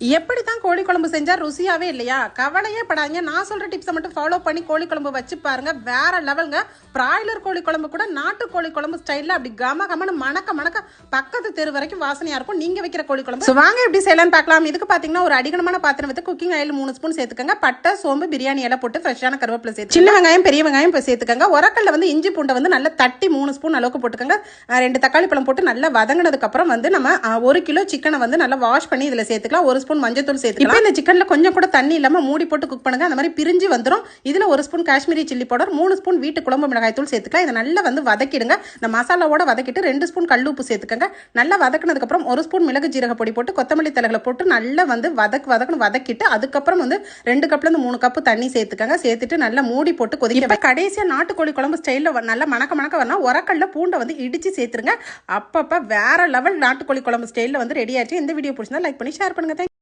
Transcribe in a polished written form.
எப்படி தான் கோழி குழம்பு செஞ்சா ருசியாவே இல்லையா? கவலையே படாதீங்க. நான் சொல்ற டிப்ஸை மட்டும் ஃபாலோ பண்ணி கோழி குழம்பு வச்சு பாருங்க. வேற லெவலுங்க. பிராய்லர் கோழி குழம்பு கூட நாட்டு கோழி குழம்பு ஸ்டைல்ல அப்படி கம கமன்னு மணக்க மணக்க பக்கத்து தெரு வரைக்கும் வாசனையா இருக்கும் நீங்க வைக்கிற கோழி குழம்பு. வாங்க எப்படி செய்யலாம்னு பார்க்கலாம். இதுக்கு பாத்தீங்கன்னா ஒரு அடிகனமான பாத்திரம் வைத்து குக்கிங் ஆயில் 3 ஸ்பூன் சேர்த்துக்கங்க. பட்டை, சோம்பு, பிரியாணி இலை போட்டு ஃப்ரெஷ்ஷான கருவேப்பிலை சேர்த்து சின்ன வெங்காயம், பெரிய வெங்காயம் சேர்த்துக்கங்க. உரக்கல்ல வந்து இஞ்சி பூண்டை வந்து நல்லா தட்டி 3 ஸ்பூன் அளவுக்கு போட்டுக்கங்க. 2 தக்காளி பழம் போட்டு நல்லா வதங்கினதுக்கு அப்புறம் வந்து நம்ம 1 கிலோ சிக்கனை வந்து நல்லா வாஷ் பண்ணி இதுல சேர்த்துக்கலாம். 1 ஸ்பூன் மஞ்சத்தூள் சேர்த்துக்கலாம். இந்த சிக்கன்ல கொஞ்சம் கூட தண்ணி இல்லாம மூடி போட்டு குக் பண்ணுங்க. அந்த மாதிரி பிரிஞ்சு வந்துடும். இதுல 1 spoon Kashmiri chilli powder, 3 spoon வீட்டு குழம்பு மிளகாய் தூள் சேர்த்துக்கலாம். இதை நல்லா வந்து வதக்கிடுங்க. இந்த மசாலாவோட வதக்கிட்டு 2 ஸ்பூன் கல்லுப்பு சேர்த்துக்கங்க. நல்லா வதக்கினதுக்கு அப்புறம் 1 ஸ்பூன் மிளகு ஜீரக பொடி போட்டு கொத்தமல்லி தலைகளை போட்டு நல்லா வந்து வதக்கிட்டு அதுக்கப்புறம் வந்து 2 கப்ல இருந்து 3 கப் தண்ணி சேர்த்துக்கங்க. சேர்த்துட்டு நல்லா மூடி போட்டு கொதிக்க. கடைசியா நாட்டுக்கோழி குழம்பு ஸ்டைல்ல நல்லா மணக்க வரணும். உரக்கல்ல பூண்டை வந்து இடிச்சு சேர்த்துருங்க. அப்பப்ப வேற லெவல் நாட்டுக்கோழி குழம்பு ஸ்டைல்ல வந்து ரெடி ஆயிடுச்சு. இந்த வீடியோ பிடிச்சிருந்தா லைக் பண்ணி ஷேர் பண்ணுங்க.